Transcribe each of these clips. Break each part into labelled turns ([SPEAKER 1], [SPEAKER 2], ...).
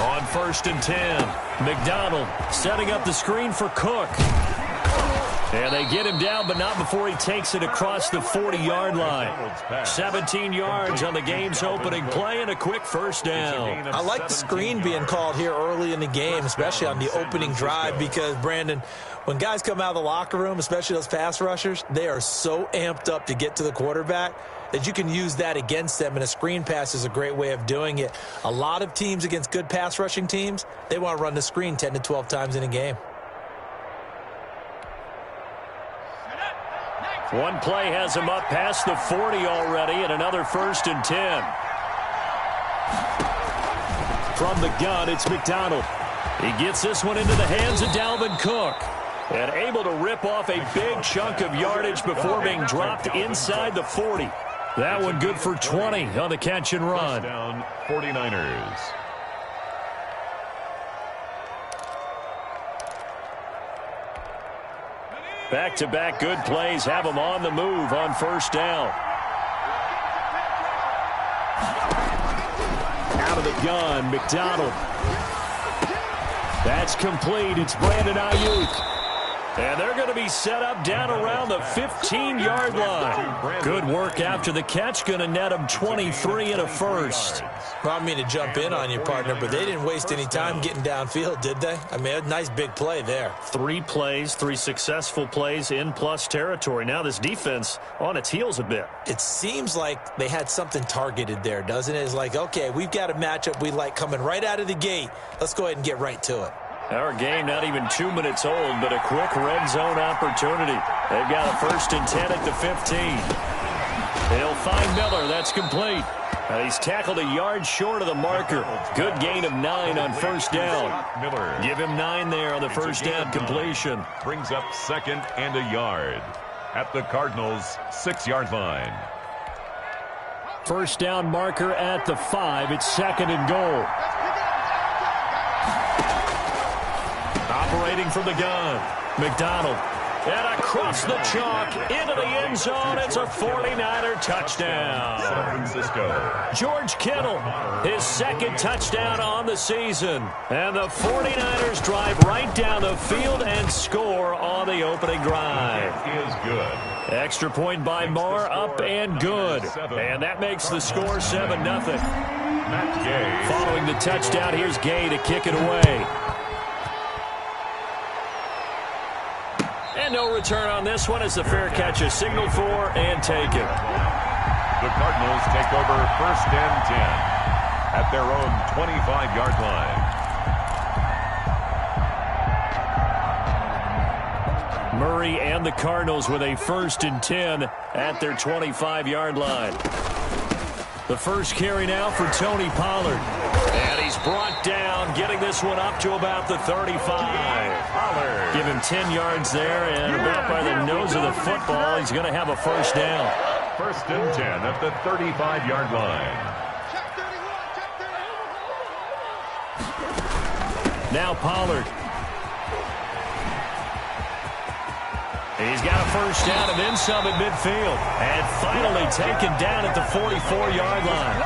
[SPEAKER 1] On 1st and 10, McDonald setting up the screen for Cook. And they get him down, but not before he takes it across the 40-yard line. 17 yards on the game's opening play and a quick first down.
[SPEAKER 2] I like the screen being called here early in the game, especially on the opening drive, because, Brandon, when guys come out of the locker room, especially those pass rushers, they are so amped up to get to the quarterback that you can use that against them, and a screen pass is a great way of doing it. A lot of teams against good pass rushing teams, they want to run the screen 10 to 12 times in a game.
[SPEAKER 1] One play has him up past the 40 already, and another 1st and 10. From the gun, it's McDonald. He gets this one into the hands of Dalvin Cook. And able to rip off a big chunk of yardage before being dropped inside the 40. That one good for 20 on the catch and run.
[SPEAKER 3] Down 49ers.
[SPEAKER 1] Back-to-back good plays have him on the move on 1st down. Out of the gun, McDonald. That's complete. It's Brandon Ayuk. And they're going to be set up down around the 15-yard line. Good work after the catch. Going to net them 23 and a first.
[SPEAKER 2] Well, I mean to jump in on you, partner, but they didn't waste any time getting downfield, did they? I mean, a nice big play there.
[SPEAKER 1] 3 plays, 3 successful plays in plus territory. Now this defense on its heels a bit.
[SPEAKER 2] It seems like they had something targeted there, doesn't it? It's like, okay, we've got a matchup we like coming right out of the gate. Let's go ahead and get right to it.
[SPEAKER 1] Our game not even 2 minutes old, but a quick red zone opportunity. They've got a 1st and 10 at the 15. They'll find Miller. That's complete. He's tackled a yard short of the marker. Good gain of 9 on 1st down.
[SPEAKER 3] Miller.
[SPEAKER 1] Give him 9 there on the 1st down completion.
[SPEAKER 3] Brings up 2nd and a yard at the Cardinals' 6-yard line.
[SPEAKER 1] 1st down marker at the 5. It's 2nd and goal. Operating from the gun, McDonald. And across the chalk, into the end zone. It's a 49er touchdown.
[SPEAKER 3] San Francisco.
[SPEAKER 1] George Kittle, his 2nd touchdown on the season. And the 49ers drive right down the field and score on the opening drive.
[SPEAKER 3] Is good.
[SPEAKER 1] Extra point by Marr, up and good. And that makes the score 7-0.
[SPEAKER 3] Matt Gay.
[SPEAKER 1] Following the touchdown, here's Gay to kick it away. And no return on this one as the fair catch is signaled for and taken.
[SPEAKER 3] The Cardinals take over 1st and 10 at their own 25-yard line.
[SPEAKER 1] Murray and the Cardinals with a 1st and 10 at their 25-yard line. The first carry now for Tony Pollard. And he's brought down, getting this one up to about the 35.
[SPEAKER 3] Pollard.
[SPEAKER 1] Give him 10 yards there, and about by the nose of the football, he's going to have a 1st down.
[SPEAKER 3] 1st and 10 at the 35-yard line.
[SPEAKER 1] Now Pollard. He's got a 1st down and then some at midfield. And finally taken down at the 44-yard line.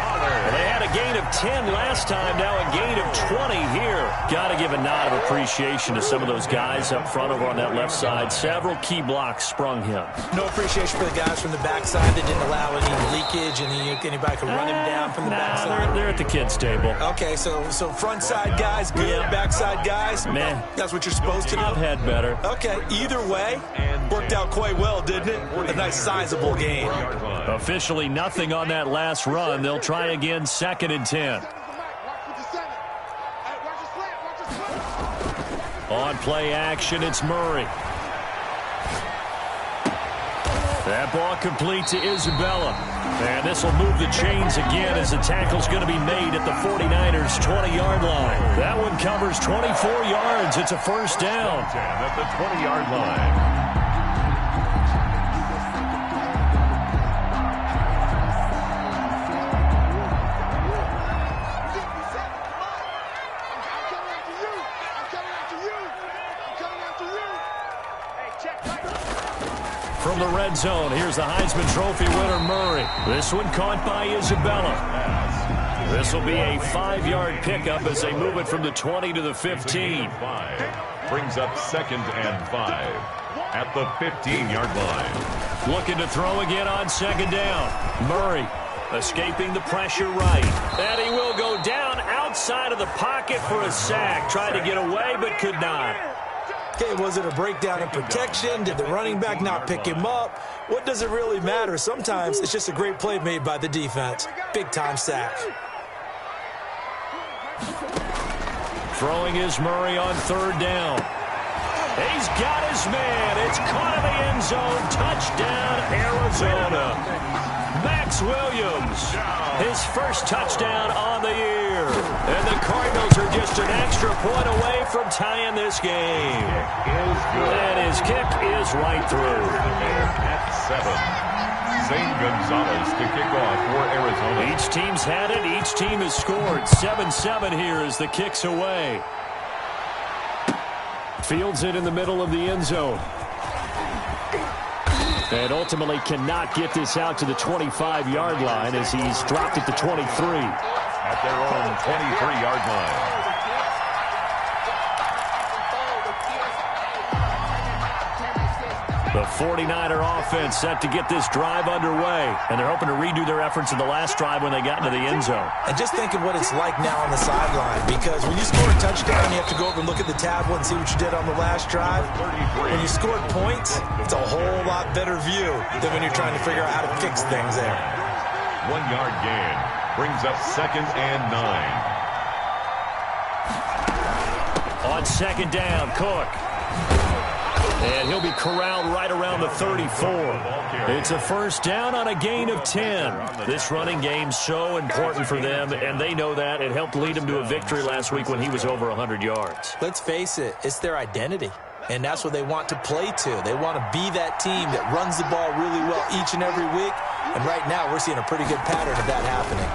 [SPEAKER 1] They had a gain of 10 last time, now a gain of 20 here. Got to give a nod of appreciation to some of those guys up front over on that left side. Several key blocks sprung him.
[SPEAKER 2] No appreciation for the guys from the backside that didn't allow any leakage, and anybody could run him down from the backside.
[SPEAKER 1] They're at the kids' table.
[SPEAKER 2] Okay, so front side guys, good. Backside guys,
[SPEAKER 1] meh.
[SPEAKER 2] That's what you're supposed to do.
[SPEAKER 1] I've had better.
[SPEAKER 2] Okay, either way, worked out quite well, didn't it? A nice sizable gain.
[SPEAKER 1] Officially nothing on that last run. They'll try again, 2nd and 10. On play action, it's Murray. That ball complete to Isabella. And this will move the chains again as the tackle's going to be made at the 49ers' 20-yard line. That one covers 24 yards. It's a 1st down.
[SPEAKER 3] 10 at the 20-yard line.
[SPEAKER 1] From the red zone, here's the Heisman Trophy winner, Murray. This one caught by Isabella. This will be a 5-yard pickup as they move it from the 20 to the 15.
[SPEAKER 3] Brings up 2nd and 5 at the 15-yard line.
[SPEAKER 1] Looking to throw again on 2nd down. Murray escaping the pressure right. And he will go down outside of the pocket for a sack. Tried to get away but could not.
[SPEAKER 2] Okay, was it a breakdown in protection? Did the running back not pick him up? What does it really matter? Sometimes it's just a great play made by the defense. Big-time sack.
[SPEAKER 1] Throwing is Murray on 3rd down. He's got his man. It's caught in the end zone. Touchdown, Arizona. Max Williams, his first touchdown on the year. And the Cardinals are just an extra point away from tying this game. And his kick is right through.
[SPEAKER 3] At 7. Zane Gonzalez to kick off for Arizona.
[SPEAKER 1] Each team's had it. Each team has scored. 7-7 here as the kick's away. Fields it in the middle of the end zone. And ultimately cannot get this out to the 25-yard line as he's dropped at the 23.
[SPEAKER 3] At their own 23-yard line.
[SPEAKER 1] The 49er offense set to get this drive underway. And they're hoping to redo their efforts in the last drive when they got into the end zone.
[SPEAKER 2] And just think of what it's like now on the sideline, because when you score a touchdown, you have to go over and look at the tablet and see what you did on the last drive. When you scored points, it's a whole lot better view than when you're trying to figure out how to fix things there.
[SPEAKER 3] 1-yard gain brings up 2nd and 9.
[SPEAKER 1] On 2nd down, Cook. And he'll be corralled right around the 34. It's a first down on a gain of 10. This running game's so important for them, and they know that. It helped lead them to a victory last week when he was over 100 yards.
[SPEAKER 2] Let's face it, it's their identity. And that's what they want to play to. They want to be that team that runs the ball really well each and every week. And right now, we're seeing a pretty good pattern of that happening.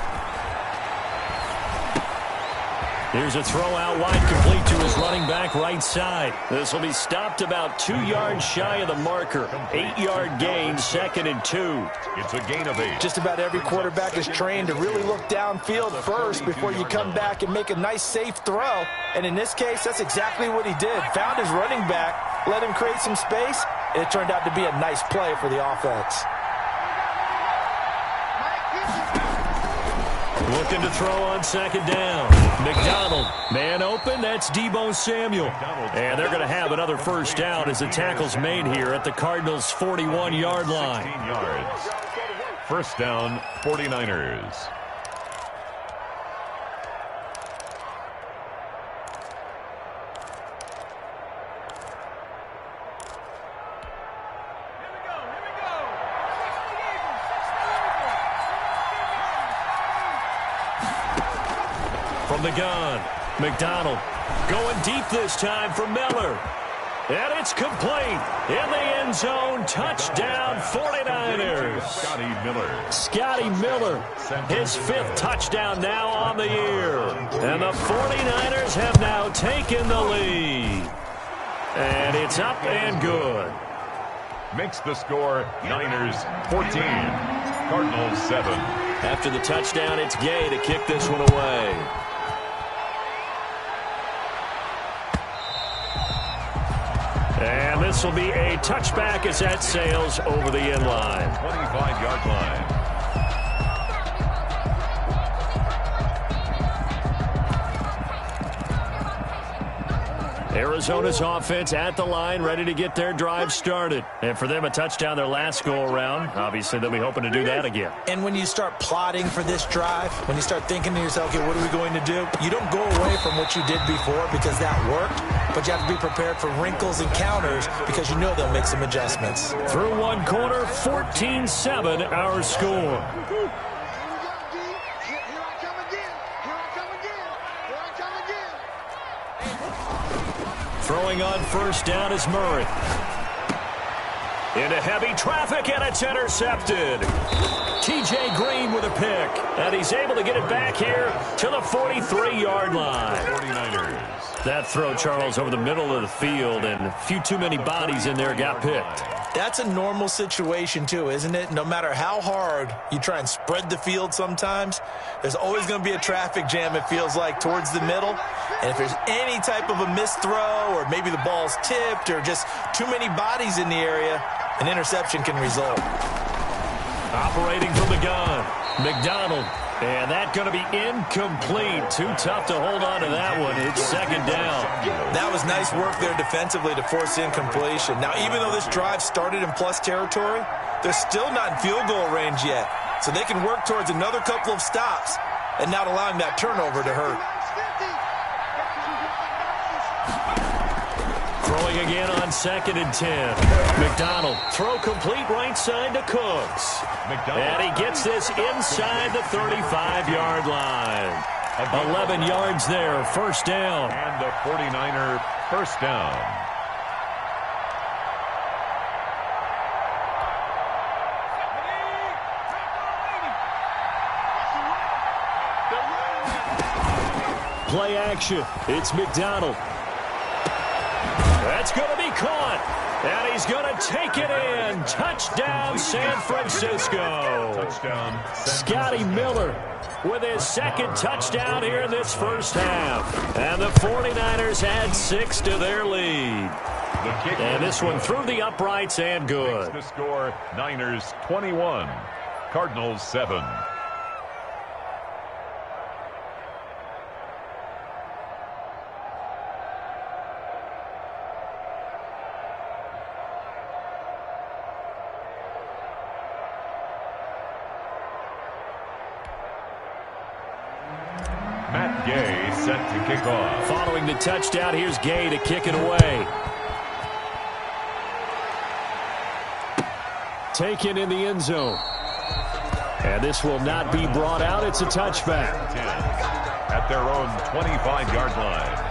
[SPEAKER 1] Here's a throw out wide, complete to his running back right side. This will be stopped about 2 yards shy of the marker. 8-yard gain, 2nd and 2.
[SPEAKER 3] It's a gain of 8.
[SPEAKER 2] Just about every quarterback is trained to really look downfield first before you come back and make a nice, safe throw. And in this case, that's exactly what he did. Found his running back, let him create some space, and it turned out to be a nice play for the offense.
[SPEAKER 1] Looking to throw on 2nd down. McDonald, man open, that's Deebo Samuel. And they're going to have another first down as the tackle's made here at the Cardinals' 41-yard line.
[SPEAKER 3] 16 yards. First down, 49ers.
[SPEAKER 1] From the gun, McDonald going deep this time for Miller. And it's complete. In the end zone, touchdown 49ers. Scotty Miller, his 5th touchdown now on the year. And the 49ers have now taken the lead. And it's up and good.
[SPEAKER 3] Makes the score Niners 14, Cardinals 7.
[SPEAKER 1] After the touchdown, it's Gay to kick this one away. And this will be a touchback as that sails over the end line.
[SPEAKER 3] 25-yard line.
[SPEAKER 1] Arizona's offense at the line, ready to get their drive started. And for them, a touchdown their last go-around. Obviously, they'll be hoping to do that again.
[SPEAKER 2] And when you start plotting for this drive, when you start thinking to yourself, okay, what are we going to do? You don't go away from what you did before because that worked, but you have to be prepared for wrinkles and counters because you know they'll make some adjustments.
[SPEAKER 1] Through one quarter, 14-7 our score. Throwing on first down is Murray. Into heavy traffic, and it's intercepted. T.J. Green with a pick, and he's able to get it back here to the 43-yard line.
[SPEAKER 3] 49ers.
[SPEAKER 1] That throw, Charles, over the middle of the field, and a few too many bodies in there got picked.
[SPEAKER 2] That's a normal situation too, isn't it? No matter how hard you try and spread the field sometimes, there's always going to be a traffic jam, it feels like, towards the middle. And if there's any type of a missed throw or maybe the ball's tipped or just too many bodies in the area, an interception can result.
[SPEAKER 1] Operating from the gun, McDonald. And that's going to be incomplete. Too tough to hold on to that one. It's second down.
[SPEAKER 2] That was nice work there defensively to force incompletion. Now, even though this drive started in plus territory, they're still not in field goal range yet. So they can work towards another couple of stops and not allowing that turnover to hurt.
[SPEAKER 1] Throwing again on 2nd and 10. McDonald, throw complete right side to Cooks. And he gets this inside the 35-yard line. 11 yards there, first down.
[SPEAKER 3] And the 49er first down.
[SPEAKER 1] Play action. It's McDonald. That's going to be caught. And he's going to take it in. Touchdown, San Francisco.
[SPEAKER 3] Touchdown.
[SPEAKER 1] Scotty Miller with his second touchdown here in this first half. And the 49ers add 6 to their lead. And this one through the uprights and good.
[SPEAKER 3] The score, Niners 21, Cardinals 7. Gay set to kick off.
[SPEAKER 1] Following the touchdown, here's Gay to kick it away. Taken in the end zone. And this will not be brought out. It's a touchback.
[SPEAKER 3] At their own 25-yard line.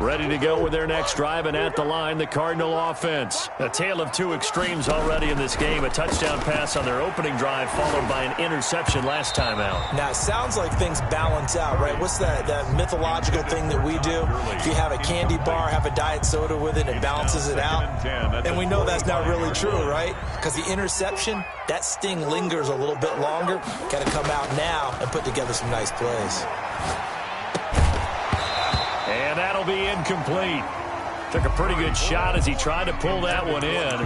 [SPEAKER 1] Ready to go with their next drive, and at the line, the Cardinal offense. A tale of two extremes already in this game. A touchdown pass on their opening drive, followed by an interception last time out.
[SPEAKER 2] Now, it sounds like things balance out, right? What's that mythological thing that we do? If you have a candy bar, have a diet soda with it, it balances it out. And we know that's not really true, right? Because the interception, that sting lingers a little bit longer. Got to come out now and put together some nice plays.
[SPEAKER 1] And that'll be incomplete. Took a pretty good shot as he tried to pull that one in.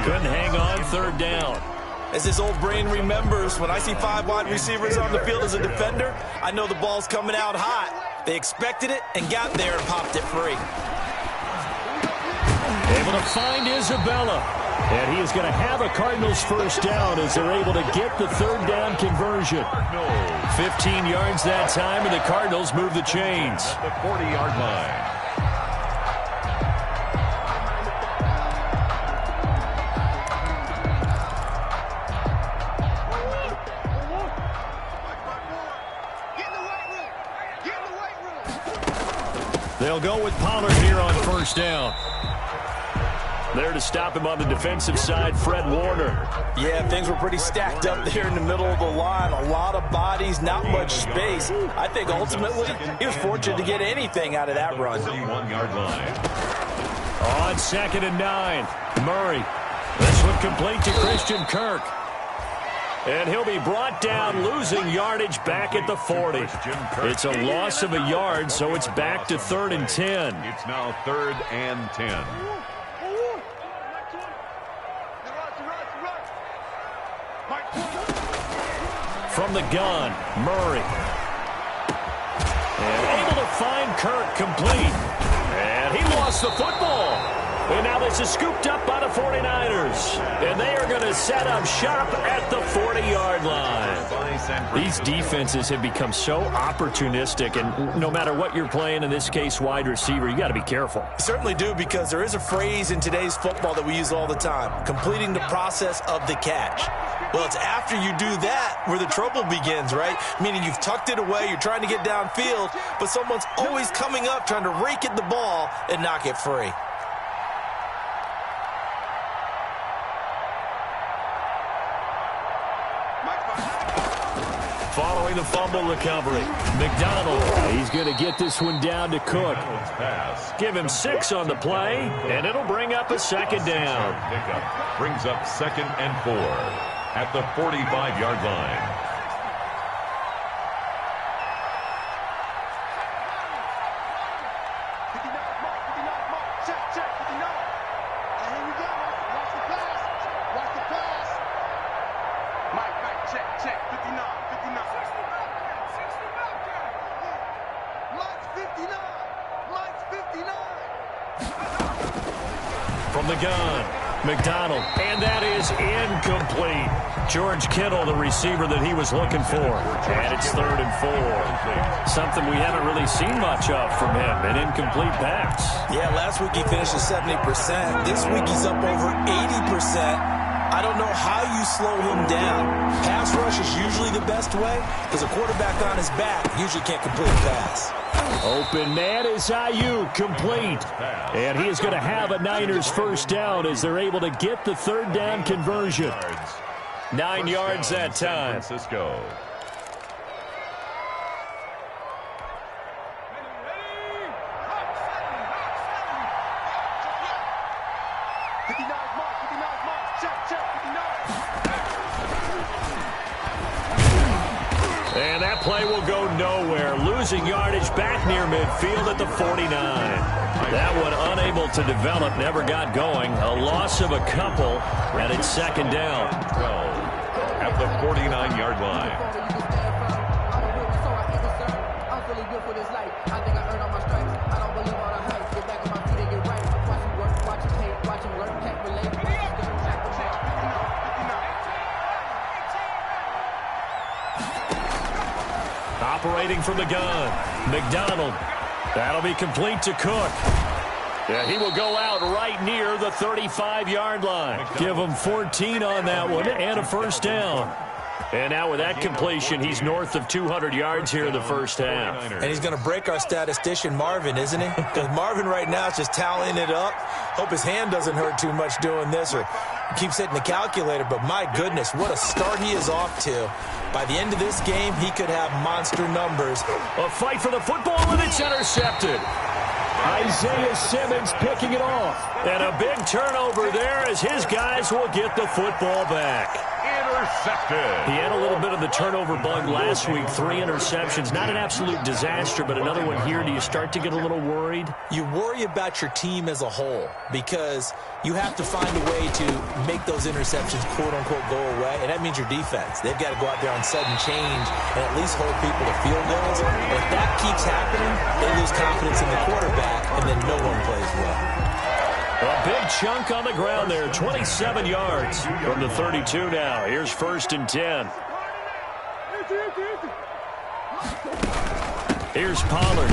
[SPEAKER 1] Couldn't hang on, third down.
[SPEAKER 2] As his old brain remembers, when I see 5 wide receivers on the field as a defender, I know the ball's coming out hot. They expected it and got there and popped it free.
[SPEAKER 1] Able to find Isabella. And he is going to have a Cardinals first down as they're able to get the third down conversion. 15 yards that time, and the Cardinals move the chains.
[SPEAKER 3] At the 40-yard line.
[SPEAKER 1] They'll go with Pollard here on first down. There to stop him on the defensive side, Fred Warner.
[SPEAKER 2] Yeah, things were pretty stacked up there in the middle of the line. A lot of bodies, not much space. I think ultimately he was fortunate to get anything out of that run.
[SPEAKER 3] 31-yard line.
[SPEAKER 1] On 2nd and 9, Murray. This one complete to Christian Kirk. And he'll be brought down, losing yardage back at the 40. It's a loss of a yard, so it's back to 3rd and 10.
[SPEAKER 3] It's now 3rd and 10.
[SPEAKER 1] From the gun, Murray. And able to find Kirk complete. And he lost the football. And now this is scooped up by the 49ers. And they are going to set up shop at the 40-yard line. These defenses have become so opportunistic, and no matter what you're playing, in this case wide receiver, you got to be careful.
[SPEAKER 2] You certainly do, because there is a phrase in today's football that we use all the time: completing the process of the catch. Well, it's after you do that where the trouble begins, right? Meaning you've tucked it away, you're trying to get downfield, but someone's always coming up trying to rake at the ball and knock it free.
[SPEAKER 1] Following the fumble recovery, McDonald, he's going to get this one down to Cook. Give him 6 on the play, and it'll bring up a second down.
[SPEAKER 3] Pickup brings up 2nd and 4 at the 45-yard line.
[SPEAKER 1] From the gun, McDonald, and that is incomplete. George Kittle, the receiver that he was looking for. And it's 3rd and 4. Something we haven't really seen much of from him, an incomplete pass.
[SPEAKER 2] Yeah, last week he finished at 70%. This week he's up over 80%. I don't know how you slow him down. Pass rush is usually the best way, because a quarterback on his back usually can't complete a pass.
[SPEAKER 1] Open man is Ayuk, complete. And he is going to have a Niners first down as they're able to get the 3rd down conversion. 9 yards that time.
[SPEAKER 3] San Francisco.
[SPEAKER 1] And that play will go nowhere. Losing yardage back near midfield at the 49. That one unable to develop, never got going. A loss of a couple, and it's 2nd down.
[SPEAKER 3] 12 at the 49-yard line.
[SPEAKER 1] Operating from the gun, McDonald. That'll be complete to Cook. Yeah, he will go out right near the 35-yard line. Give him 14 on that one and a first down. And now with that completion, he's north of 200 yards here in the first half.
[SPEAKER 2] And he's going to break our statistician, Marvin, isn't he? Because Marvin right now is just tallying it up. Hope his hand doesn't hurt too much doing this, or keeps hitting the calculator. But my goodness, what a start he is off to. By the end of this game, he could have monster numbers.
[SPEAKER 1] A fight for the football, and it's intercepted. Isaiah Simmons picking it off. And a big turnover there as his guys will get the football back.
[SPEAKER 3] Intercepted.
[SPEAKER 1] He had a little bit of the turnover bug last week. 3 interceptions. Not an absolute disaster, but another one here. Do you start to get a little worried?
[SPEAKER 2] You worry about your team as a whole, because you have to find a way to make those interceptions, quote-unquote, go away, and that means your defense. They've got to go out there on sudden change and at least hold people to field goals. And if that keeps happening, they lose confidence in the quarterback, and then no one plays well.
[SPEAKER 1] A big chunk on the ground there, 27 yards from the 32 now. Here's 1st and 10. Here's Pollard.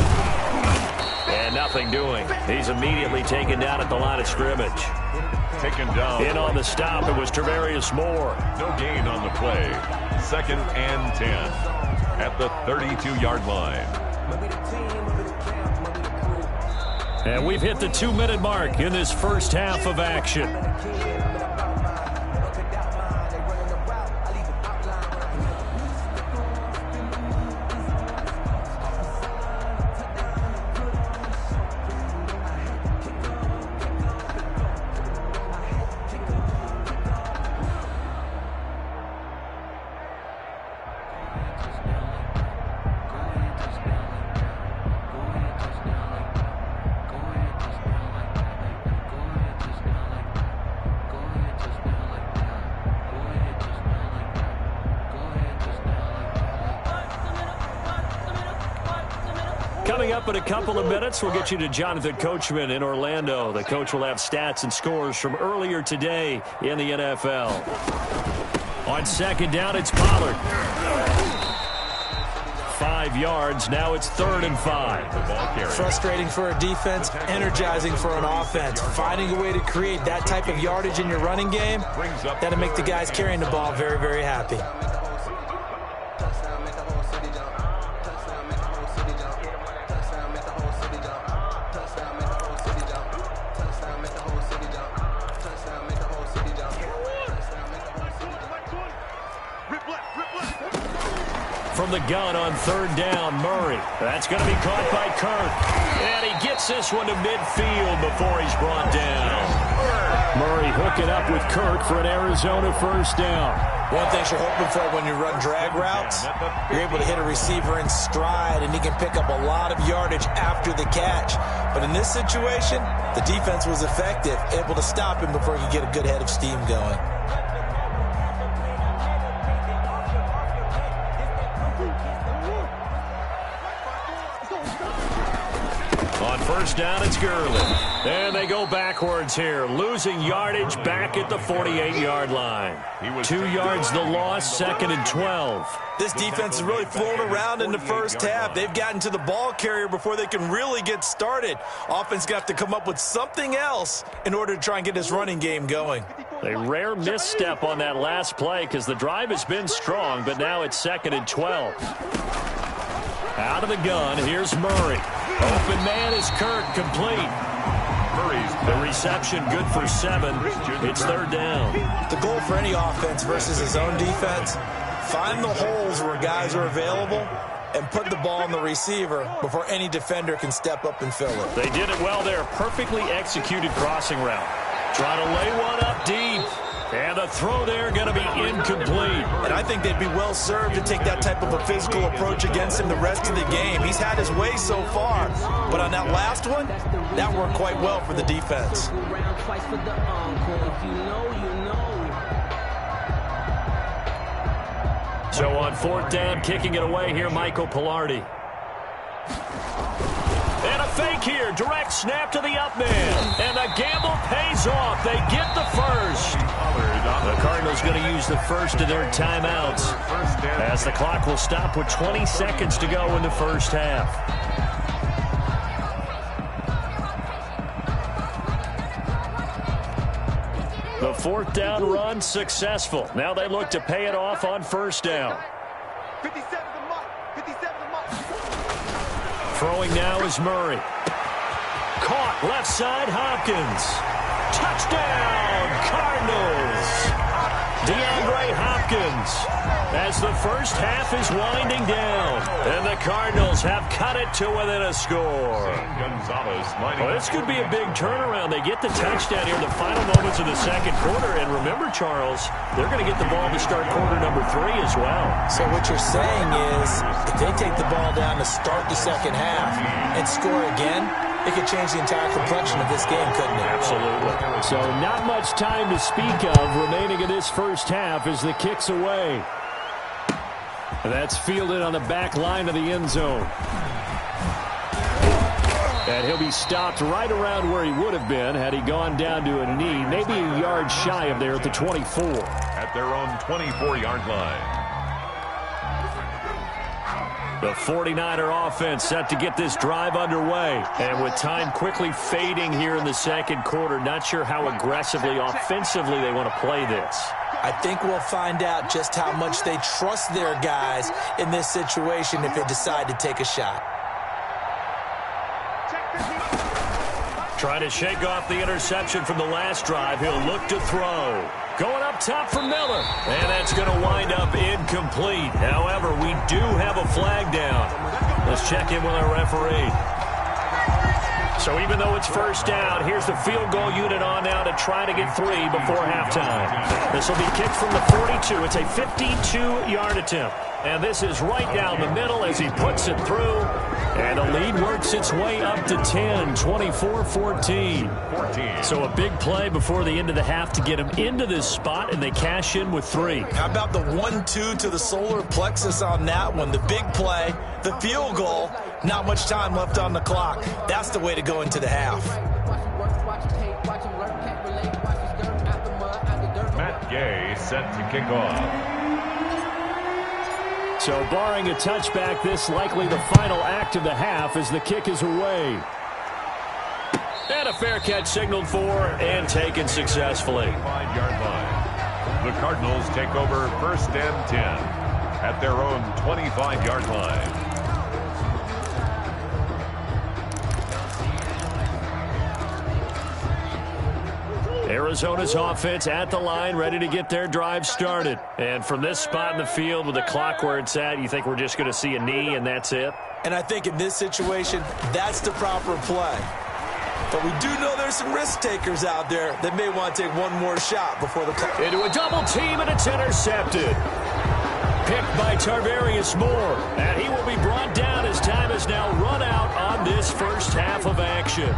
[SPEAKER 1] And nothing doing. He's immediately taken down at the line of scrimmage.
[SPEAKER 3] Taken down.
[SPEAKER 1] In on the stop, it was Travarius Moore.
[SPEAKER 3] No gain on the play. 2nd and 10 at the 32-yard line.
[SPEAKER 1] And we've hit the 2-minute mark in this first half of action. Coming up in a couple of minutes, we'll get you to Jonathan Coachman in Orlando. The coach will have stats and scores from earlier today in the NFL. On 2nd down, it's Pollard. 5 yards. Now it's 3rd and 5.
[SPEAKER 2] Frustrating for a defense, energizing for an offense. Finding a way to create that type of yardage in your running game, that'll make the guys carrying the ball very, very happy.
[SPEAKER 1] From the gun on 3rd down, Murray. That's going to be caught by Kirk. And he gets this one to midfield before he's brought down. Murray hooking up with Kirk for an Arizona 1st down.
[SPEAKER 2] One thing you're hoping for when you run drag routes, you're able to hit a receiver in stride, and he can pick up a lot of yardage after the catch. But in this situation, the defense was effective, able to stop him before he could get a good head of steam going.
[SPEAKER 1] On 1st down, it's Gurley. And they go backwards here, losing yardage back at the 48-yard line. 2 yards the loss, 2nd and 12.
[SPEAKER 2] This defense has really flown around in the first half. They've gotten to the ball carrier before they can really get started. Offense got to come up with something else in order to try and get this running game going.
[SPEAKER 1] A rare misstep on that last play because the drive has been strong, but now it's 2nd and 12. Out of the gun, here's Murray. Open man is Kirk, complete. The reception good for 7. It's 3rd down.
[SPEAKER 2] The goal for any offense versus his own defense, find the holes where guys are available and put the ball on the receiver before any defender can step up and fill it.
[SPEAKER 1] They did it well there. Perfectly executed crossing route. Trying to lay one up deep. And the throw there going to be incomplete.
[SPEAKER 2] And I think they'd be well served to take that type of a physical approach against him the rest of the game. He's had his way so far. But on that last one, that worked quite well for the defense.
[SPEAKER 1] So on 4th down, kicking it away here, Michael Pilardi. And a fake here. Direct snap to the up man. And the gamble pays off. They get the first. The Cardinals going to use the first of their timeouts as the clock will stop with 20 seconds to go in the first half. The 4th down run successful. Now they look to pay it off on 1st down. 57 the mark. 57 the mark. Throwing now is Murray. Caught left side, Hopkins. Touchdown, Cardinals. DeAndre Hopkins as the first half is winding down. And the Cardinals have cut it to within a score. Well, this could be a big turnaround. They get the touchdown here in the final moments of the 2nd quarter. And remember, Charles, they're going to get the ball to start quarter number 3 as well.
[SPEAKER 2] So what you're saying is if they take the ball down to start the 2nd half and score again, it could change the entire complexion of this game, couldn't it?
[SPEAKER 1] Absolutely. So not much time to speak of remaining in this first half as the kick's away. That's fielded on the back line of the end zone. And he'll be stopped right around where he would have been had he gone down to a knee, maybe a yard shy of there at the 24.
[SPEAKER 3] At their own 24-yard line.
[SPEAKER 1] The 49er offense set to get this drive underway. And with time quickly fading here in the 2nd quarter, not sure how aggressively, offensively they want to play this.
[SPEAKER 2] I think we'll find out just how much they trust their guys in this situation if they decide to take a shot.
[SPEAKER 1] Trying to shake off the interception from the last drive. He'll look to throw. Going up top for Miller. And that's going to wind up incomplete. However, we do have a flag down. Let's check in with our referee. So even though it's 1st down, here's the field goal unit on now to try to get 3 before halftime. This will be kicked from the 42. It's a 52-yard attempt. And this is right down the middle as he puts it through. And the lead works its way up to 10, 24-14. So a big play before the end of the half to get him into this spot, and they cash in with 3.
[SPEAKER 2] How about the 1-2 to the solar plexus on that one? The big play, the field goal, not much time left on the clock. That's the way to go into the half.
[SPEAKER 3] Matt Gay set to kick off.
[SPEAKER 1] So barring a touchback, this likely the final act of the half as the kick is away. And a fair catch signaled for and taken successfully.
[SPEAKER 3] 5-yard line. The Cardinals take over 1st and 10 at their own 25-yard line.
[SPEAKER 1] Arizona's offense at the line, ready to get their drive started. And from this spot in the field with the clock where it's at, you think we're just going to see a knee and that's it?
[SPEAKER 2] And I think in this situation, that's the proper play. But we do know there's some risk takers out there that may want to take one more shot before the clock.
[SPEAKER 1] Into a double team, and it's intercepted. Picked by Tarvarius Moore. And he will be brought down as time has now run out on this first half of action.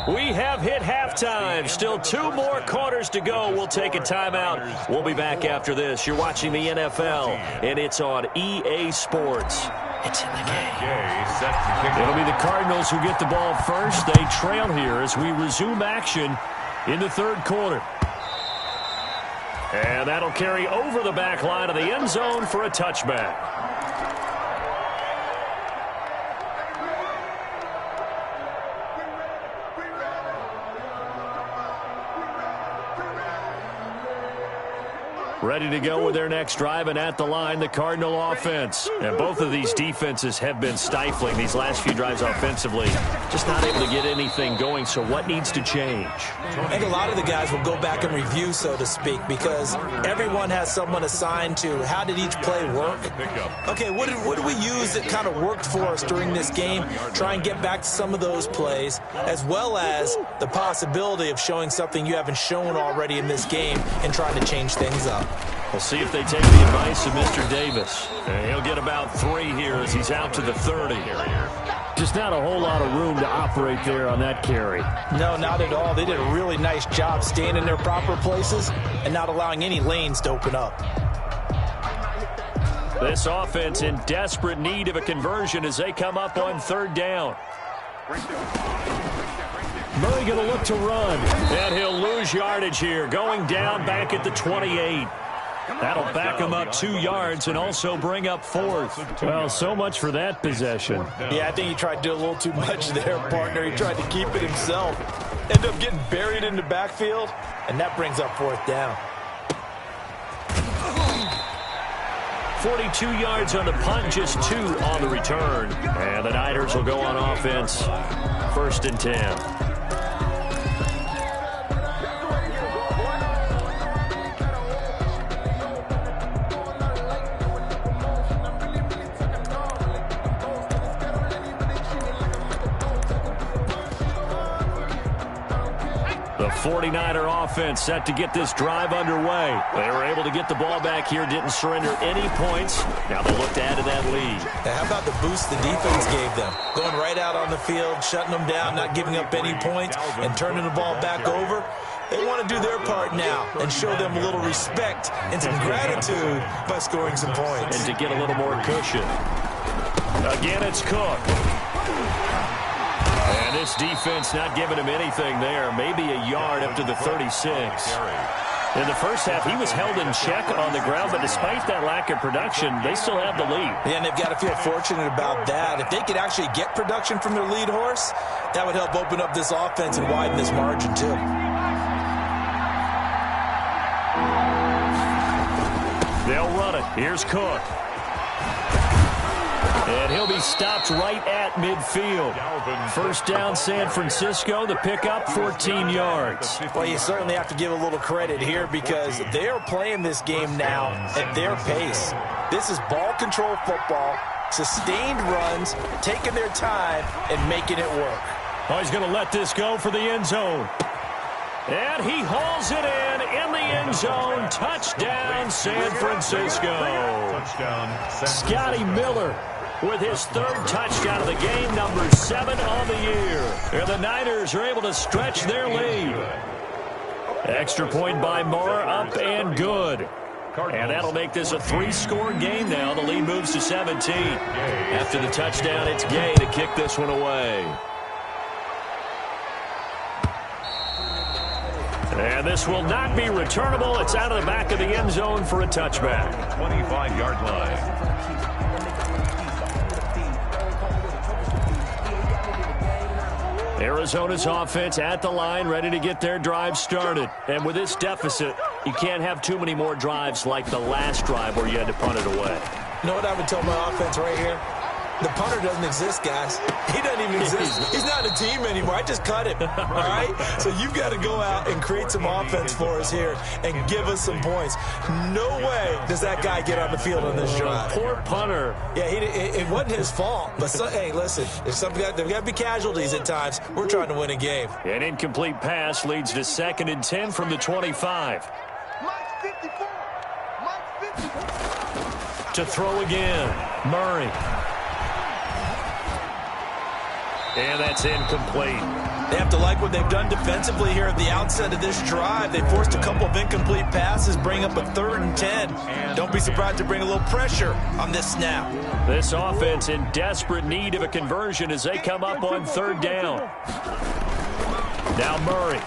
[SPEAKER 1] We have hit halftime. Still 2 more quarters to go. We'll take a timeout. We'll be back after this. You're watching the NFL, and it's on EA Sports. It's in the game. It'll be the Cardinals who get the ball first. They trail here as we resume action in the 3rd quarter. And that'll carry over the back line of the end zone for a touchback. Ready to go with their next drive, and at the line, the Cardinal offense. And both of these defenses have been stifling these last few drives offensively. Just not able to get anything going, so what needs to change?
[SPEAKER 2] I think a lot of the guys will go back and review, so to speak, because everyone has someone assigned to how did each play work. Okay, what did we use that kind of worked for us during this game? Try and get back to some of those plays, as well as the possibility of showing something you haven't shown already in this game and trying to change things up.
[SPEAKER 1] We'll see if they take the advice of Mr. Davis. And he'll get about 3 here as he's out to the 30. Just not a whole lot of room to operate there on that carry.
[SPEAKER 2] No, not at all. They did a really nice job staying in their proper places and not allowing any lanes to open up.
[SPEAKER 1] This offense in desperate need of a conversion as they come up on 3rd down. Murray going to look to run. And he'll lose yardage here. Going down back at the 28. That'll back him up 2 yards and also bring up 4th. Well, so much for that possession.
[SPEAKER 2] Yeah, I think he tried to do a little too much there, partner. He tried to keep it himself. Ended up getting buried in the backfield, and that brings up 4th down.
[SPEAKER 1] 42 yards on the punt, just 2 on the return. And the Niners will go on offense. 1st and 10. The 49er offense set to get this drive underway. They were able to get the ball back here, didn't surrender any points. Now they look to add to that lead.
[SPEAKER 2] Now, how about the boost the defense gave them? Going right out on the field, shutting them down, not giving up any points, and turning the ball back over. They want to do their part now and show them a little respect and some gratitude by scoring some points.
[SPEAKER 1] And to get a little more cushion. Again, it's Cook. And this defense not giving him anything there. Maybe a yard up to the 36. In the first half, he was held in check on the ground, but despite that lack of production, they still have the lead.
[SPEAKER 2] Yeah, and they've got to feel fortunate about that. If they could actually get production from their lead horse, that would help open up this offense and widen this margin, too.
[SPEAKER 1] They'll run it. Here's Cook. And he'll be stopped right at midfield. 1st down, San Francisco. The pickup, 14 yards.
[SPEAKER 2] Well, you certainly have to give a little credit here because they are playing this game now at their pace. This is ball control football, sustained runs, taking their time, and making it work.
[SPEAKER 1] Oh, he's going to let this go for the end zone. And he hauls it in the end zone. Touchdown, San Francisco. Scotty Miller with his 3rd touchdown of the game, number 7 on the year. And the Niners are able to stretch their lead. Extra point by Moore, up and good. And that'll make this a 3-score game now. The lead moves to 17. After the touchdown, it's Gay to kick this one away. And this will not be returnable. It's out of the back of the end zone for a touchback.
[SPEAKER 3] 25-yard line.
[SPEAKER 1] Arizona's offense at the line, ready to get their drive started. And with this deficit, you can't have too many more drives like the last drive where you had to punt it away.
[SPEAKER 2] You know what I would tell my offense right here? The punter doesn't exist, guys. He doesn't even exist. He's not a team anymore. I just cut him, all right? So you've got to go out and create some offense for us here and give us some points. No way does that guy get on the field on this drive.
[SPEAKER 1] Poor punter.
[SPEAKER 2] Yeah, it wasn't his fault. But, hey, listen, there's got to be casualties at times. We're trying to win a game.
[SPEAKER 1] An incomplete pass leads to 2nd and 10 from the 25. To throw again, Murray. And that's incomplete.
[SPEAKER 2] They have to like what they've done defensively here at the outset of this drive. They forced a couple of incomplete passes, bring up a 3rd and 10. Don't be surprised to bring a little pressure on this snap.
[SPEAKER 1] This offense in desperate need of a conversion as they come up on 3rd down. Now Murray.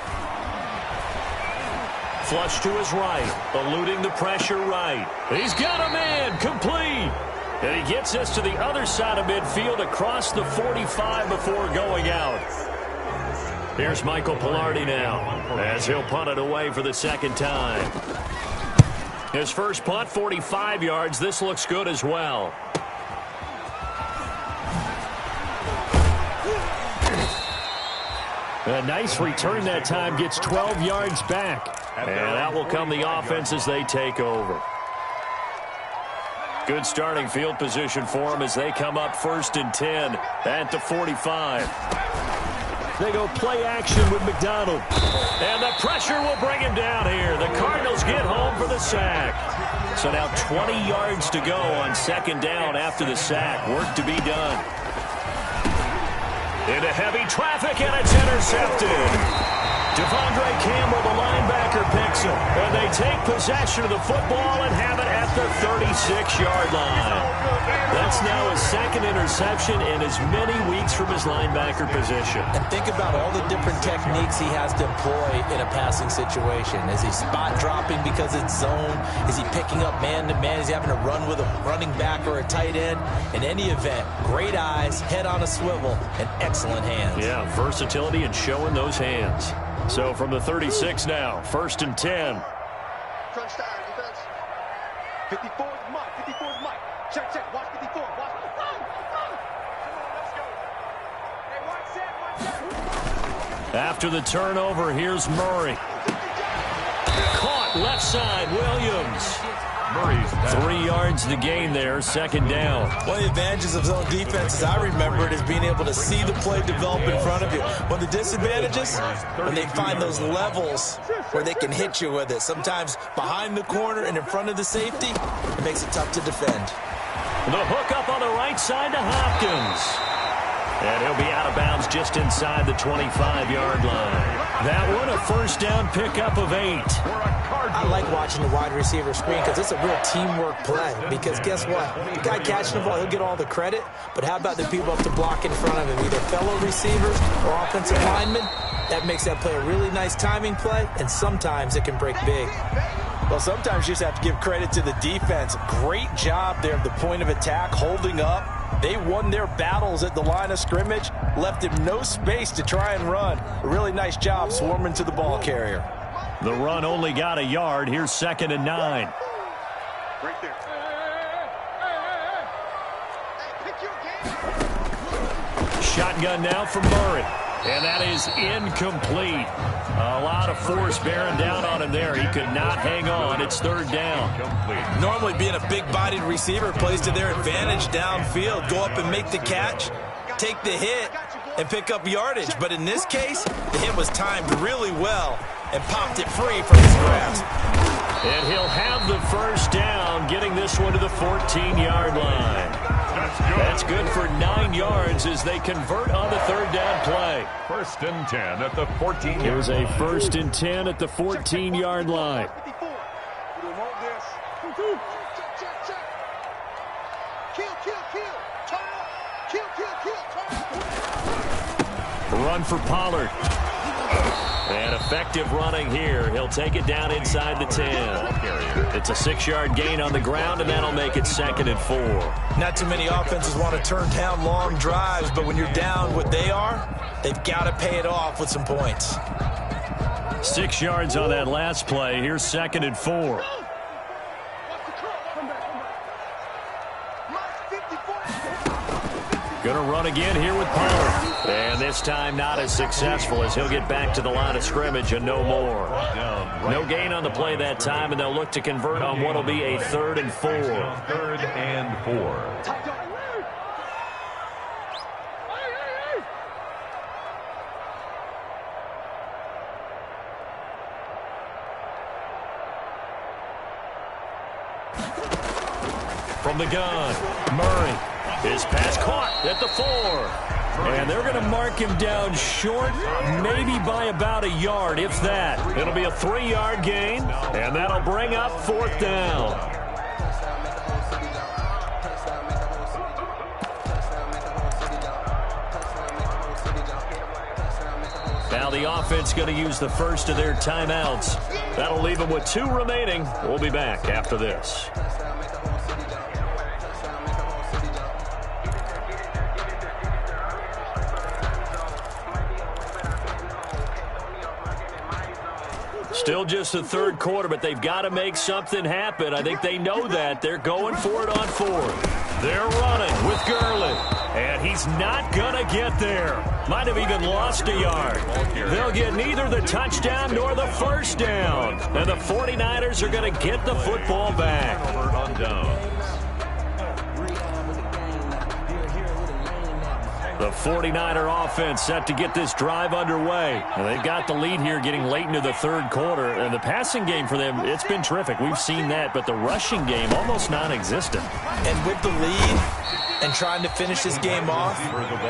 [SPEAKER 1] Flush to his right, eluding the pressure right. He's got a man, complete. And he gets us to the other side of midfield across the 45 before going out. Here's Michael Pilardi now as he'll punt it away for the 2nd time. His first punt, 45 yards. This looks good as well. A nice return that time, gets 12 yards back. And that will come the offense as they take over. Good starting field position for them as they come up 1st and 10 at the 45. They go play action with McDonald. And the pressure will bring him down here. The Cardinals get home for the sack. So now 20 yards to go on 2nd down after the sack. Work to be done. Into heavy traffic, and it's intercepted. Devondre Campbell, the linebacker, picks him. And they take possession of the football and have it at the 36-yard line. That's now his 2nd interception in as many weeks from his linebacker position.
[SPEAKER 2] And think about all the different techniques he has to employ in a passing situation. Is he spot dropping because it's zone? Is he picking up man-to-man? Is he having to run with a running back or a tight end? In any event, great eyes, head on a swivel, and excellent hands.
[SPEAKER 1] Yeah, versatility and showing those hands. So from the 36 now, 1st and 10.
[SPEAKER 4] Crunch time, defense. 54 is Mike. 54 is Mike. Check. Watch 54. Watch. Run. Come on, let's go. Hey, watch that.
[SPEAKER 1] After the turnover, here's Murray. Caught left side, Williams.
[SPEAKER 3] Murray's down.
[SPEAKER 1] 3 yards to the gain there, 2nd down.
[SPEAKER 2] One of the advantages of zone defense, as I remember it, is being able to see the play develop in front of you. One of the disadvantages, when they find those levels where they can hit you with it. Sometimes behind the corner and in front of the safety, it makes it tough to defend.
[SPEAKER 1] The hook up on the right side to Hopkins. And he'll be out of bounds just inside the 25-yard line. That one, a 1st down pickup of 8.
[SPEAKER 2] I like watching the wide receiver screen because it's a real teamwork play. Because guess what? The guy catching the ball, he'll get all the credit. But how about the people up to block in front of him, either fellow receivers or offensive linemen? That makes that play a really nice timing play, and sometimes it can break big. Well, sometimes you just have to give credit to the defense. Great job there at the point of attack, holding up. They won their battles at the line of scrimmage, left him no space to try and run. A really nice job swarming to the ball carrier.
[SPEAKER 1] The run only got a yard. Here's 2nd and 9.
[SPEAKER 4] Right there.
[SPEAKER 1] Shotgun now from Murray. And that is incomplete. A lot of force bearing down on him there. He could not hang on. It's 3rd down.
[SPEAKER 2] Normally being a big-bodied receiver plays to their advantage downfield. Go up and make the catch, take the hit, and pick up yardage. But in this case, the hit was timed really well and popped it free from his grasp.
[SPEAKER 1] And he'll have the 1st down, getting this one to the 14-yard line. That's good for 9 yards as they convert on the 3rd down play.
[SPEAKER 3] 1st and 10 at the 14-yard line.
[SPEAKER 1] Here's a 1st and 10 at the 14-yard line. Run for Pollard. And effective running here. He'll take it down inside the 10. It's a 6-yard gain on the ground, and that'll make it 2nd and 4.
[SPEAKER 2] Not too many offenses want to turn down long drives, but when you're down what they are, they've got to pay it off with some points.
[SPEAKER 1] 6 yards on that last play. Here's 2nd and 4. Going to run again here with Pollard. And this time not as successful as he'll get back to the line of scrimmage and no more. No gain on the play that time, and they'll look to convert on what will be a 3rd and 4.
[SPEAKER 3] 3rd and 4.
[SPEAKER 1] From the gun, Murray. His pass caught at the 4. And they're going to mark him down short, maybe by about a yard, if that. It'll be a 3-yard gain, and that'll bring up 4th down. Now the offense going to use the first of their timeouts. That'll leave them with 2 remaining. We'll be back after this. Still just the 3rd quarter, but they've got to make something happen. I think they know that. They're going for it on 4th. They're running with Gurley. And he's not going to get there. Might have even lost a yard. They'll get neither the touchdown nor the first down. And the 49ers are going to get the football back. The 49er offense set to get this drive underway. And they've got the lead here getting late into the 3rd quarter. And the passing game for them, it's been terrific. We've seen that. But the rushing game, almost non-existent.
[SPEAKER 2] And with the lead and trying to finish this game off,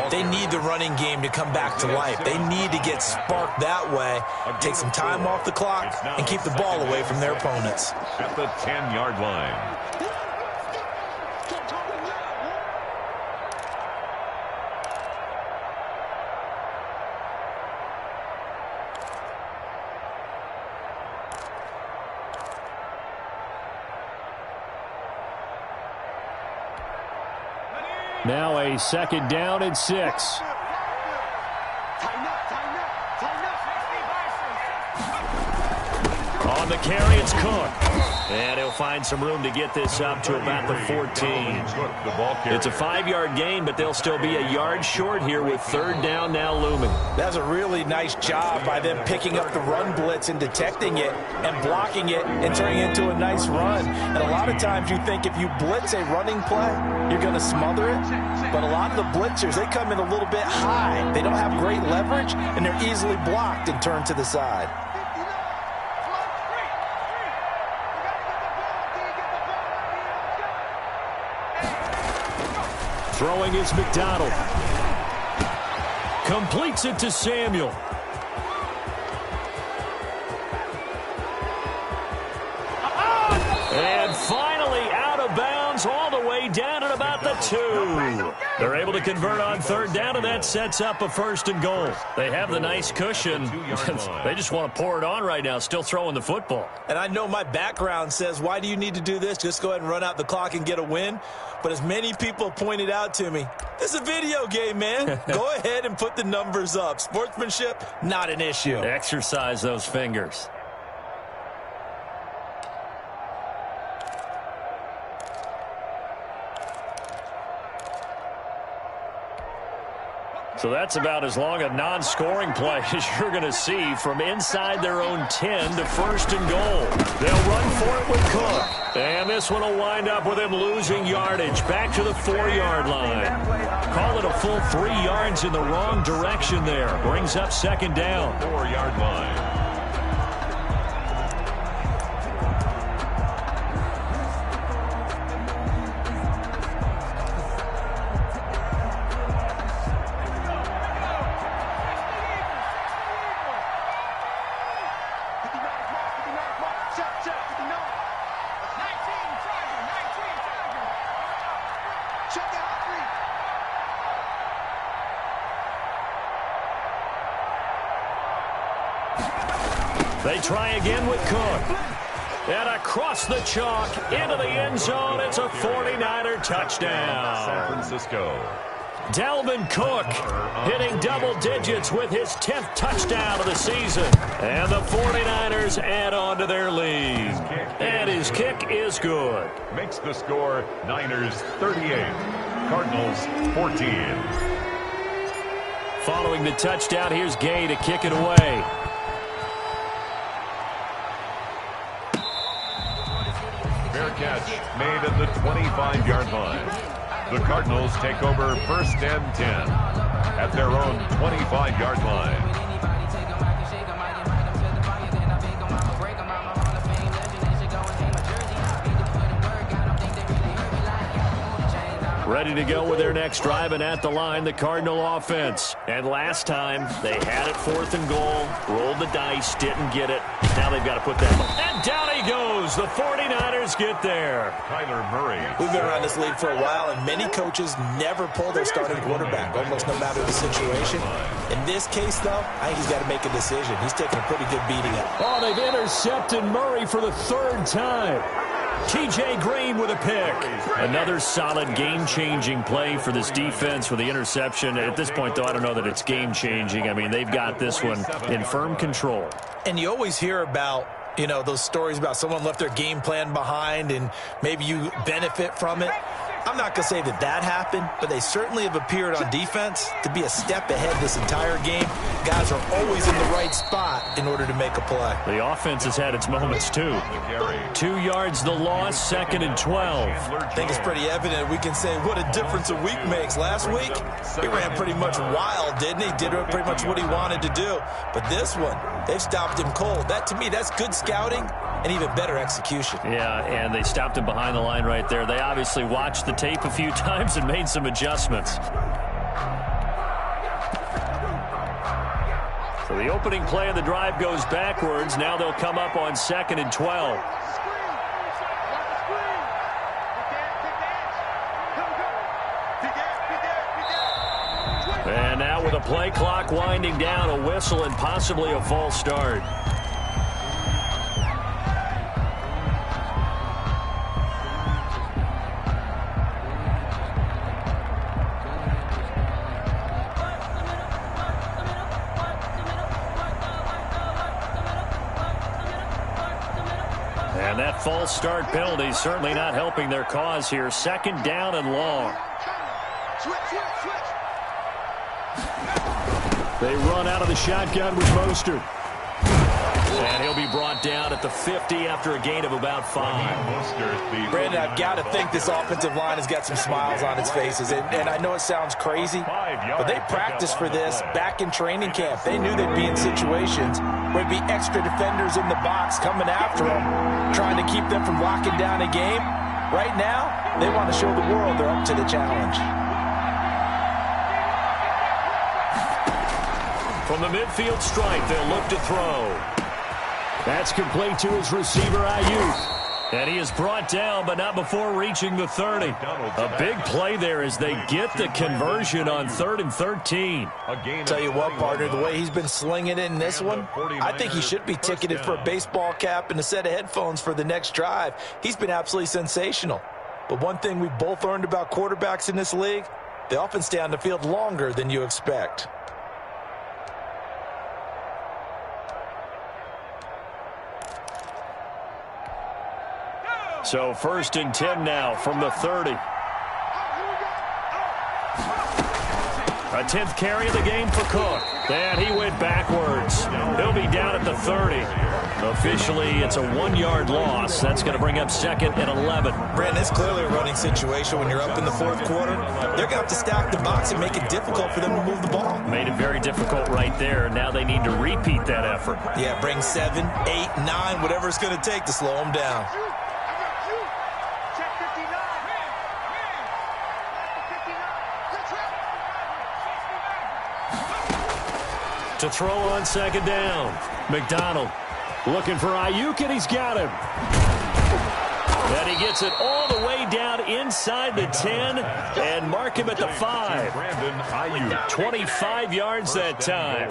[SPEAKER 2] they need the running game to come back to life. They need to get sparked that way, take some time off the clock, and keep the ball away from their opponents.
[SPEAKER 3] At the 10-yard line.
[SPEAKER 1] Now a 2nd down and 6. On the carry, it's Cook. And he'll find some room to get this up to about the 14. It's a 5-yard gain, but they'll still be a yard short here with 3rd down now looming.
[SPEAKER 2] That's a really nice job by them picking up the run blitz and detecting it and blocking it and turning it into a nice run. And a lot of times you think if you blitz a running play, you're going to smother it. But a lot of the blitzers, they come in a little bit high. They don't have great leverage, and they're easily blocked and turned to the side.
[SPEAKER 1] Throwing is McDonald. Completes it to Samuel. And finally out of bounds all the way down at about the 2. They're able to convert on 3rd down, and that sets up a 1st and goal. They have the nice cushion. They just want to pour it on right now, still throwing the football.
[SPEAKER 2] And I know my background says, why do you need to do this? Just go ahead and run out the clock and get a win. But as many people pointed out to me, this is a video game, man. Go ahead and put the numbers up. Sportsmanship, not an issue.
[SPEAKER 1] Exercise those fingers. So that's about as long a non-scoring play as you're going to see from inside their own 10 to 1st and goal. They'll run for it with Cook. And this one will wind up with him losing yardage back to the 4-yard line. Call it a full 3 yards in the wrong direction there. Brings up 2nd down.
[SPEAKER 3] 4-yard line.
[SPEAKER 1] They try again with Cook. And across the chalk, into the end zone, it's a 49er touchdown.
[SPEAKER 3] San Francisco.
[SPEAKER 1] Dalvin Cook hitting double digits with his 10th touchdown of the season. And the 49ers add on to their lead. And his kick is good.
[SPEAKER 3] Makes the score Niners 38, Cardinals 14.
[SPEAKER 1] Following the touchdown, here's Gay to kick it away.
[SPEAKER 3] Fair catch made at the 25-yard line. The Cardinals take over 1st and 10 at their own 25-yard line.
[SPEAKER 1] Ready to go with their next drive, and at the line, the Cardinal offense. And last time, they had it 4th and goal, rolled the dice, didn't get it. Now they've got to put that. And down he goes. The 49ers get there.
[SPEAKER 3] Kyler Murray.
[SPEAKER 2] We've been around this league for a while, and many coaches never pull their starting quarterback, almost no matter the situation. In this case, though, I think he's got to make a decision. He's taking a pretty good beating up.
[SPEAKER 1] Oh, they've intercepted Murray for the 3rd time. T.J. Green with a pick. Another solid game-changing play for this defense with the interception. At this point, though, I don't know that it's game-changing. I mean, they've got this one in firm control.
[SPEAKER 2] And you always hear about, you know, those stories about someone left their game plan behind and maybe you benefit from it. I'm not going to say that that happened, but they certainly have appeared on defense to be a step ahead this entire game. Guys are always in the right spot in order to make a play.
[SPEAKER 1] The offense has had its moments, too. 2 yards the loss, 2nd and 12.
[SPEAKER 2] I think it's pretty evident. We can say what a difference a week makes. Last week, he ran pretty much wild, didn't he? Did pretty much what he wanted to do. But this one, they've stopped him cold. That, to me, that's good scouting and even better execution.
[SPEAKER 1] Yeah, and they stopped him behind the line right there. They obviously watched the tape a few times and made some adjustments. So the opening play of the drive goes backwards. Now they'll come up on 2nd and 12. And now with a play clock winding down, a whistle and possibly a false start. And that false start penalty certainly not helping their cause here. 2nd down and long. They run out of the shotgun with Mostert. And he'll be brought down at the 50 after a gain of about 5.
[SPEAKER 2] Brandon, I've got to think this offensive line has got some smiles on its faces. And I know it sounds crazy, but they practiced for this back in training camp. They knew they'd be in situations where there'd be extra defenders in the box coming after them, trying to keep them from locking down a game. Right now, they want to show the world they're up to the challenge.
[SPEAKER 1] From the midfield stripe, they'll look to throw. That's complete to his receiver, Ayuk. And he is brought down, but not before reaching the 30. A big play there as they get the conversion on 3rd and 13.
[SPEAKER 2] Tell you what, partner, the way he's been slinging it in this one, I think he should be ticketed for a baseball cap and a set of headphones for the next drive. He's been absolutely sensational. But one thing we both learned about quarterbacks in this league, they often stay on the field longer than you expect.
[SPEAKER 1] So 1st and 10 now from the 30. A 10th carry of the game for Cook. And he went backwards. He'll be down at the 30. Officially, it's a 1-yard loss. That's going to bring up 2nd and 11.
[SPEAKER 2] Brandon, it's clearly a running situation when you're up in the 4th quarter. They're going to have to stack the box and make it difficult for them to move the ball.
[SPEAKER 1] Made it very difficult right there. Now they need to repeat that effort.
[SPEAKER 2] Yeah, bring 7, 8, 9, whatever it's going to take to slow them down.
[SPEAKER 1] To throw on 2nd down. McDonald looking for Ayuk, and he's got him. And he gets it all the way down inside the 10 and mark him at the 5. 25 yards that time.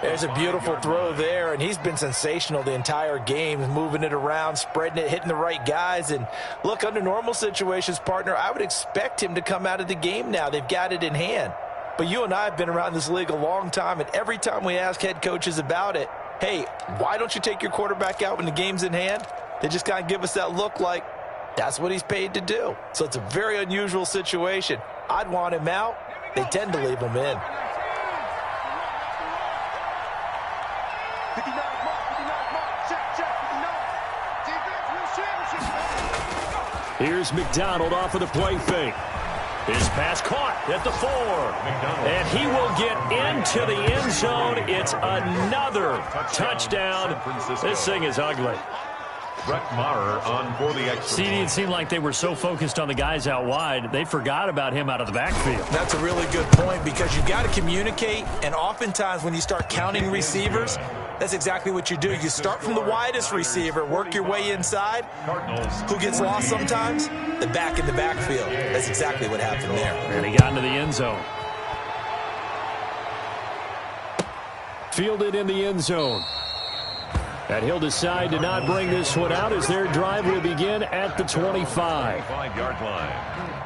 [SPEAKER 2] There's a beautiful throw there, and he's been sensational the entire game, moving it around, spreading it, hitting the right guys. And look, under normal situations, partner, I would expect him to come out of the game now. They've got it in hand. But you and I have been around this league a long time, and every time we ask head coaches about it, hey, why don't you take your quarterback out when the game's in hand? They just kind of give us that look like that's what he's paid to do. So it's a very unusual situation. I'd want him out. They tend to leave him in.
[SPEAKER 4] 59 mark, 59 mark, check, 59. Defense wins championship.
[SPEAKER 1] Here's McDonald off of the play fake. His pass caught at the 4. And he will get into the end zone. It's another touchdown. This thing is ugly.
[SPEAKER 3] Brett Maher on for the extra.
[SPEAKER 1] CD, it seemed like they were so focused on the guys out wide, they forgot about him out of the backfield.
[SPEAKER 2] That's a really good point, because you got to communicate, and oftentimes when you start counting receivers, that's exactly what you do. You start from the widest receiver, work your way inside. Who gets lost sometimes? The back in the backfield. That's exactly what happened there.
[SPEAKER 1] And he got into the end zone. Fielded in the end zone. And he'll decide to not bring this one out as their drive will begin at the 25.
[SPEAKER 3] 5-yard line.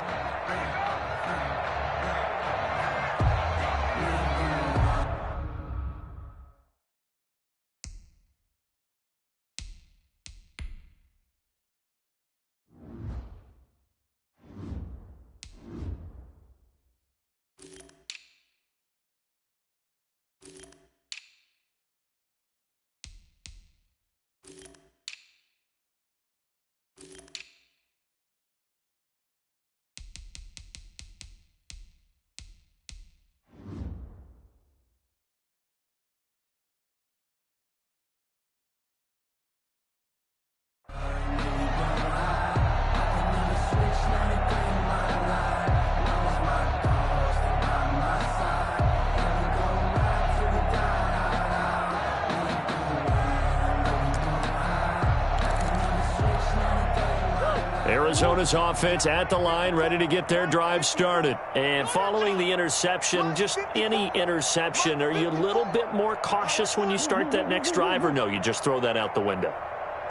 [SPEAKER 1] Arizona's offense at the line, ready to get their drive started. And following the interception, just any interception, are you a little bit more cautious when you start that next drive, or no, you just throw that out the window?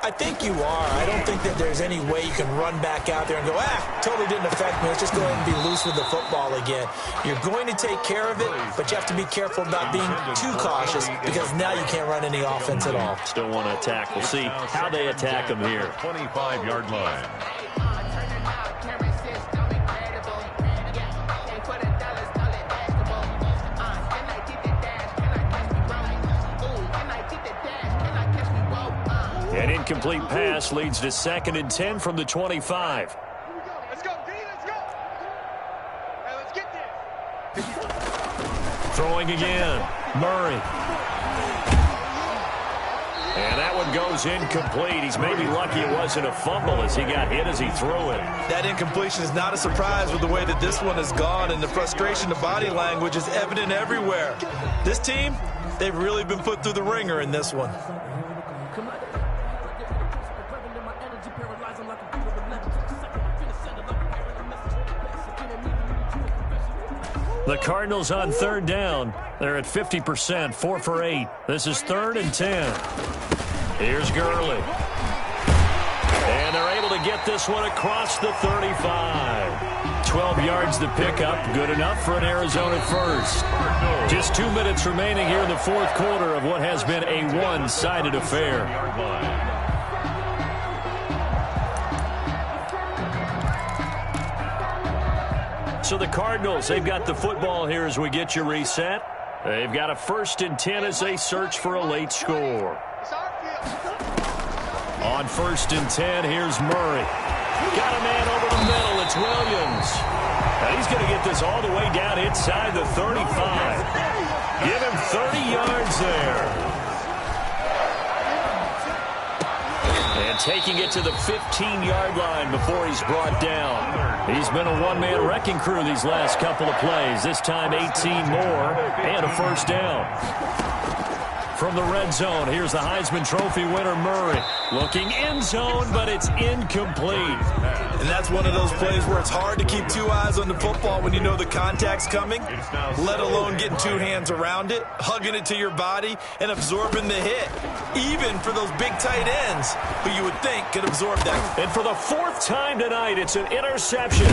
[SPEAKER 2] I think you are. I don't think that there's any way you can run back out there and go, totally didn't affect me. Let's just go ahead and be loose with the football again. You're going to take care of it, but you have to be careful about being too cautious, because now you can't run any offense at all.
[SPEAKER 1] Still want to attack. We'll see how they attack them here.
[SPEAKER 3] 25-yard line.
[SPEAKER 1] An incomplete pass leads to 2nd and 10 from the 25.
[SPEAKER 4] Let's go, D, let's go. Hey, let's get there.
[SPEAKER 1] Throwing again. Murray. And that one goes incomplete. He's maybe lucky it wasn't a fumble as he got hit as he threw it.
[SPEAKER 2] That incompletion is not a surprise with the way that this one has gone, and the frustration, the body language is evident everywhere. This team, they've really been put through the ringer in this one.
[SPEAKER 1] The Cardinals on 3rd down. They're at 50%, 4 for 8. This is 3rd and 10. Here's Gurley. And they're able to get this one across the 35. 12 yards to pick up. Good enough for an Arizona first. Just 2 minutes remaining here in the 4th quarter of what has been a one-sided affair. So the Cardinals, they've got the football here as we get you reset. They've got a 1st and 10 as they search for a late score. On 1st and 10, here's Murray. Got a man over the middle. It's Williams. And he's going to get this all the way down inside the 35. Give him 30 yards there. And taking it to the 15-yard line before he's brought down. He's been a one-man wrecking crew these last couple of plays. This time 18 more and a 1st down. From the red zone, here's the Heisman Trophy winner, Murray. Looking end zone, but it's incomplete.
[SPEAKER 2] And that's one of those plays where it's hard to keep two eyes on the football when you know the contact's coming, let alone getting two hands around it, hugging it to your body, and absorbing the hit, even for those big tight ends who you would think could absorb that.
[SPEAKER 1] And for the fourth time tonight, it's an interception.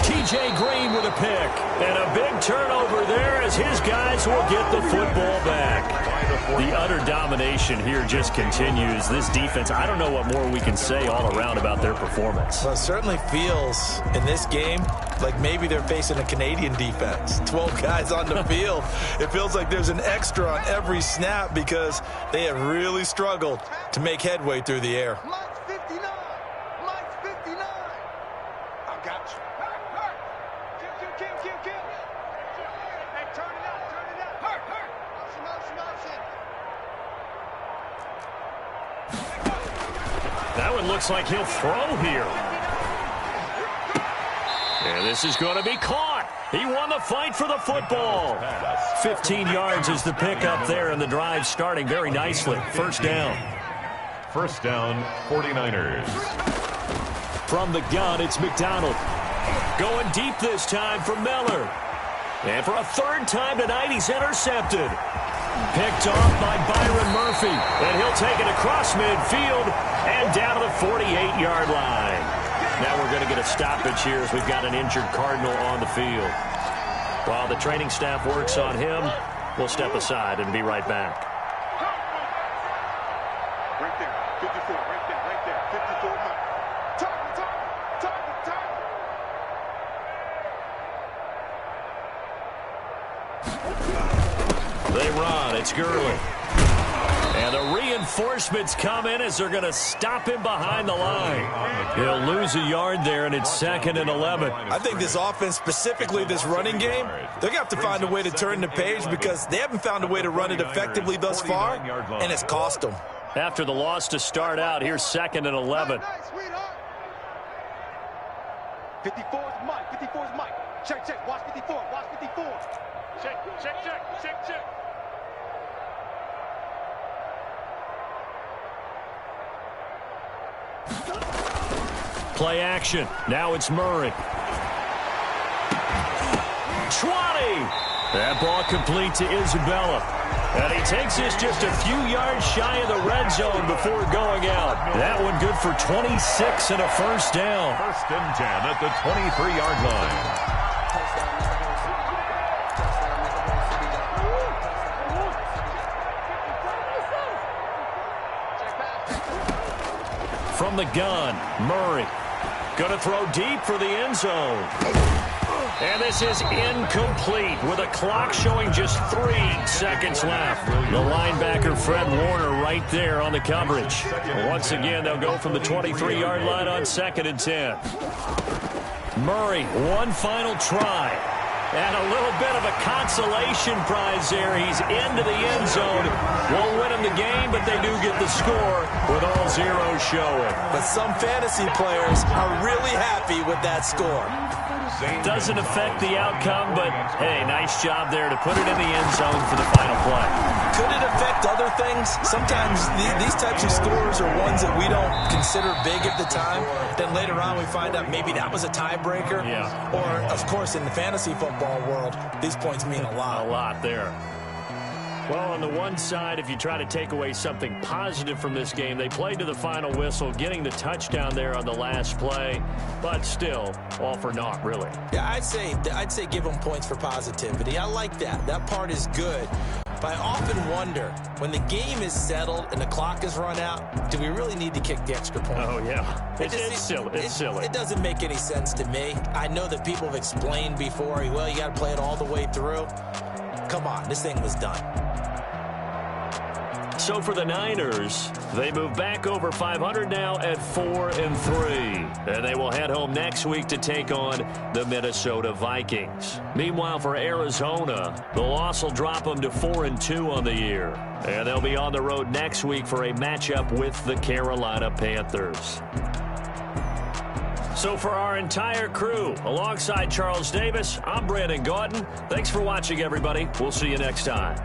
[SPEAKER 1] T.J. Green with a pick. And a big turnover there as his guys will get the football back. The utter domination here just continues. This defense, I don't know what more we can say all around about their performance.
[SPEAKER 2] Well, it certainly feels in this game like maybe they're facing a Canadian defense. 12 guys on the field. It feels like there's an extra on every snap because they have really struggled to make headway through the air.
[SPEAKER 4] Mike's 59. Mike's 59. I got you. Kill. Hey, turn it out. Hurt. Motion.
[SPEAKER 1] That one looks like he'll throw here. And this is going to be caught. He won the fight for the football. 15 yards is the pickup there, and the drive starting very nicely. First down.
[SPEAKER 3] First down, 49ers.
[SPEAKER 1] From the gun, it's McDonald. Going deep this time for Miller. And for a third time tonight, he's intercepted. Picked off by Byron Murphy. And he'll take it across midfield and down to the 48-yard line. Now we're going to get a stoppage here as we've got an injured Cardinal on the field. While the training staff works on him, we'll step aside and be right back.
[SPEAKER 4] Right there. 54. Right there. 54. Target.
[SPEAKER 1] They run. It's Gurley. And the reinforcements come in as they're going to stop him behind the line. He'll lose a yard there, and it's 2nd and 11.
[SPEAKER 2] I think this offense, specifically this running game, they're going to have to find a way to turn the page because they haven't found a way to run it effectively thus far, and it's cost them.
[SPEAKER 1] After the loss to start out, here's 2nd and 11.
[SPEAKER 4] 54's Mike. Check. Watch 54. Check.
[SPEAKER 1] Play action. Now it's Murray. 20. That ball complete to Isabella. And he takes this just a few yards shy of the red zone before going out. That one good for 26 and a first down.
[SPEAKER 3] First and 10 at the 23-yard line.
[SPEAKER 1] From the gun, Murray. Going to throw deep for the end zone. And this is incomplete with a clock showing just 3 seconds left. The linebacker, Fred Warner, right there on the coverage. Once again, they'll go from the 23-yard line on 2nd and 10. Murray, one final try. And a little bit of a consolation prize there. He's into the end zone. Won't win him the game, but they do get the score with all zeros showing.
[SPEAKER 2] But some fantasy players are really happy with that score.
[SPEAKER 1] Doesn't affect the outcome, but, hey, nice job there to put it in the end zone for the final play.
[SPEAKER 2] Could it affect other things? Sometimes these types of scores are ones that we don't consider big at the time. Then later on we find out maybe that was a tiebreaker.
[SPEAKER 1] Yeah.
[SPEAKER 2] Or, of course, in the fantasy football world, these points mean a lot.
[SPEAKER 1] A lot there. Well, on the one side, if you try to take away something positive from this game, they played to the final whistle, getting the touchdown there on the last play, but still, all for naught, really.
[SPEAKER 2] Yeah, I'd say give them points for positivity. I like that. That part is good. But I often wonder, when the game is settled and the clock is run out, do we really need to kick the extra point?
[SPEAKER 1] Oh, yeah. It's silly. It's silly.
[SPEAKER 2] It doesn't make any sense to me. I know that people have explained before, well, you got to play it all the way through. Come on, this thing was done.
[SPEAKER 1] So for the Niners, they move back over 500 now at 4-3. And they will head home next week to take on the Minnesota Vikings. Meanwhile, for Arizona, the loss will drop them to 4-2 on the year. And they'll be on the road next week for a matchup with the Carolina Panthers. So for our entire crew, alongside Charles Davis, I'm Brandon Gaudin. Thanks for watching, everybody. We'll see you next time.